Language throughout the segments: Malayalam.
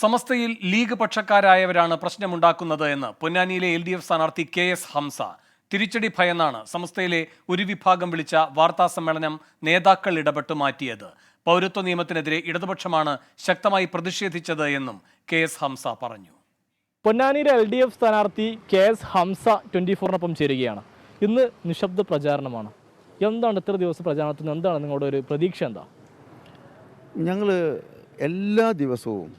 സമസ്തയിൽ ലീഗ് പക്ഷക്കാരായവരാണ് പ്രശ്നമുണ്ടാക്കുന്നത് എന്ന് പൊന്നാനിയിലെ LDF സ്ഥാനാർത്ഥി KS ഹംസ തിരിച്ചടി ഭയന്നാണ് സമസ്തയിലെ ഒരു വിഭാഗം വിളിച്ച വാർത്താ സമ്മേളനം നേതാക്കൾ ഇടപെട്ട് മാറ്റിയത്. പൗരത്വ നിയമത്തിനെതിരെ ഇടതുപക്ഷമാണ് ശക്തമായി പ്രതിഷേധിച്ചത് എന്നും KS ഹംസ പറഞ്ഞു. പൊന്നാനിയിലെ LDF സ്ഥാനാർത്ഥി KS ഹംസ 24-നൊപ്പം ചേരുകയാണ്. ഇന്ന് നിശബ്ദ പ്രചാരണമാണ്. എന്താണ് ഇത്ര ദിവസം പ്രചാരണത്തിന് എന്താണ് നിങ്ങളുടെ ഒരു പ്രതീക്ഷ? എന്താ? ഞങ്ങൾ എല്ലാ ദിവസവും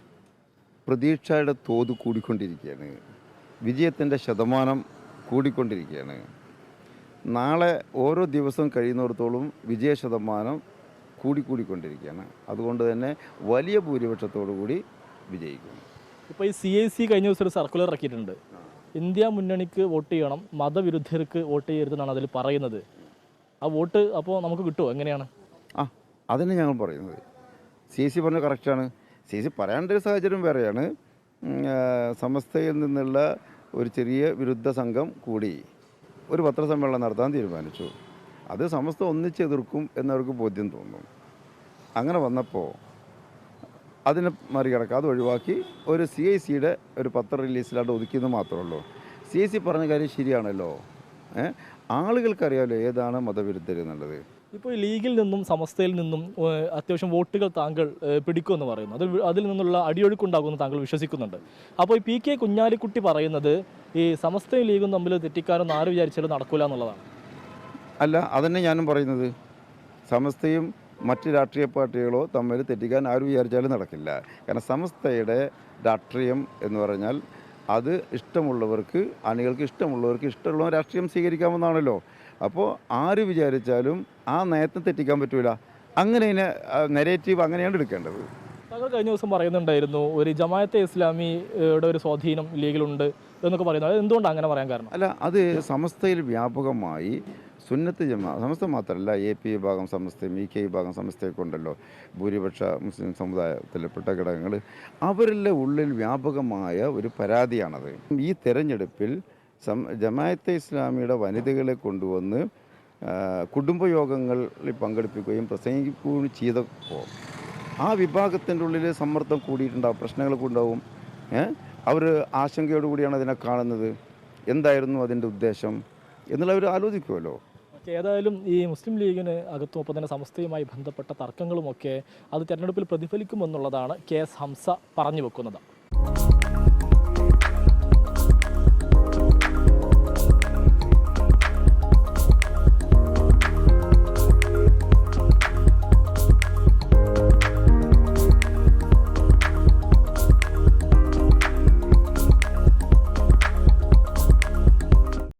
പ്രതീക്ഷയുടെ തോത് കൂടിക്കൊണ്ടിരിക്കുകയാണ്. വിജയത്തിൻ്റെ ശതമാനം കൂടിക്കൊണ്ടിരിക്കുകയാണ്. നാളെ ഓരോ ദിവസം കഴിയുന്നിടത്തോളം വിജയ ശതമാനം കൂടിക്കൊണ്ടിരിക്കുകയാണ്. അതുകൊണ്ട് തന്നെ വലിയ ഭൂരിപക്ഷത്തോടു കൂടി വിജയിക്കും. ഇപ്പോൾ ഈ CIC കഴിഞ്ഞ ദിവസം ഒരു സർക്കുലർ ഇറക്കിയിട്ടുണ്ട്. ഇന്ത്യ മുന്നണിക്ക് വോട്ട് ചെയ്യണം, മതവിരുദ്ധർക്ക് വോട്ട് ചെയ്യരുതെന്നാണ് അതിൽ പറയുന്നത്. ആ വോട്ട് അപ്പോൾ നമുക്ക് കിട്ടുമോ? എങ്ങനെയാണ്? അതന്നെ ഞങ്ങൾ പറയുന്നത്. CIC പറഞ്ഞ കറക്റ്റാണ്. CIC പറയാണ്ട ഒരു സാഹചര്യം വേറെയാണ്. സമസ്തയിൽ നിന്നുള്ള ഒരു ചെറിയ വിരുദ്ധ സംഘം കൂടി ഒരു പത്രസമ്മേളനം നടത്താൻ തീരുമാനിച്ചു. അത് സമസ്ത ഒന്നിച്ചെതിർക്കും എന്നവർക്ക് ബോധ്യം തോന്നും. അങ്ങനെ വന്നപ്പോൾ അതിനെ മറികടക്കുക, അത് ഒഴിവാക്കി ഒരു CICയുടെ ഒരു പത്ര റിലീസിലാണ്ട് ഒതുക്കിയെന്ന് മാത്രമേ ഉള്ളൂ. CIC പറഞ്ഞ കാര്യം ശരിയാണല്ലോ. ആളുകൾക്കറിയാമല്ലോ ഏതാണ് മതവിരുദ്ധരെന്നുള്ളത്. ഇപ്പോൾ ഈ ലീഗിൽ നിന്നും സമസ്തയിൽ നിന്നും അത്യാവശ്യം വോട്ടുകൾ താങ്കൾ പിടിക്കുമെന്ന് പറയുന്നു. അതിൽ നിന്നുള്ള അടിയൊഴുക്കുണ്ടാകുമെന്ന് താങ്കൾ വിശ്വസിക്കുന്നുണ്ട്. അപ്പോൾ ഈ PK കുഞ്ഞാലിക്കുട്ടി പറയുന്നത് ഈ സമസ്തയും ലീഗും തമ്മിൽ തെറ്റിക്കാനൊന്നും ആര് വിചാരിച്ചാലും നടക്കില്ല എന്നുള്ളതാണ്. അല്ല, അതന്നെ ഞാനും പറയുന്നത്. സമസ്തയും മറ്റ് രാഷ്ട്രീയ പാർട്ടികളോ തമ്മിൽ തെറ്റിക്കാൻ ആര് വിചാരിച്ചാലും നടക്കില്ല. കാരണം സമസ്തയുടെ രാഷ്ട്രീയം എന്ന് പറഞ്ഞാൽ അത് ഇഷ്ടമുള്ളവർക്ക്, അണികൾക്ക് ഇഷ്ടമുള്ളവർക്ക് ഇഷ്ടമുള്ള രാഷ്ട്രീയം സ്വീകരിക്കാമെന്നാണല്ലോ. അപ്പോൾ ആര് വിചാരിച്ചാലും ആ നയത്തെ തെറ്റിക്കാൻ പറ്റൂല. അങ്ങനെ നെഗറ്റീവ് അങ്ങനെയാണ് എടുക്കേണ്ടത്. താങ്കൾ കഴിഞ്ഞ ദിവസം പറയുന്നുണ്ടായിരുന്നു ഒരു ജമാഅത്തെ ഇസ്ലാമിയുടെ ഒരു സ്വാധീനം ലീഗിലുണ്ട് എന്നൊക്കെ പറയുന്നത്. അത് എന്തുകൊണ്ടാണ് അങ്ങനെ പറയാൻ കാരണം? അല്ല, അത് സമസ്തയിൽ വ്യാപകമായി സുന്നത്ത് സമസ്ത മാത്രമല്ല, AP വിഭാഗം സമസ്തയും EK വിഭാഗം സമസ്തയൊക്കെ ഉണ്ടല്ലോ. ഭൂരിപക്ഷ മുസ്ലിം സമുദായത്തിൽപ്പെട്ട ഘടകങ്ങൾ, അവരുടെ ഉള്ളിൽ വ്യാപകമായ ഒരു പരാതിയാണത്. ഈ തെരഞ്ഞെടുപ്പിൽ ജമാഅത്തെ ഇസ്ലാമിയുടെ വനിതകളെ കൊണ്ടുവന്ന് കുടുംബയോഗങ്ങളിൽ പങ്കെടുപ്പിക്കുകയും പ്രസംഗിക്കുകയും ചെയ്തപ്പോൾ ആ വിഭാഗത്തിൻ്റെ ഉള്ളിൽ സമ്മർദ്ദം കൂടിയിട്ടുണ്ടാവും, പ്രശ്നങ്ങളൊക്കെ ഉണ്ടാവും. അവർ ആശങ്കയോടുകൂടിയാണ് അതിനെ കാണുന്നത്. എന്തായിരുന്നു അതിൻ്റെ ഉദ്ദേശം എന്നുള്ളവർ ആലോചിക്കുമല്ലോ. ഏതായാലും ഈ മുസ്ലിം ലീഗിന് അകത്തും ഒപ്പം തന്നെ സമസ്തയുമായി ബന്ധപ്പെട്ട തർക്കങ്ങളുമൊക്കെ അത് തെരഞ്ഞെടുപ്പിൽ പ്രതിഫലിക്കുമെന്നുള്ളതാണ് KS ഹംസ പറഞ്ഞു വെക്കുന്നത്.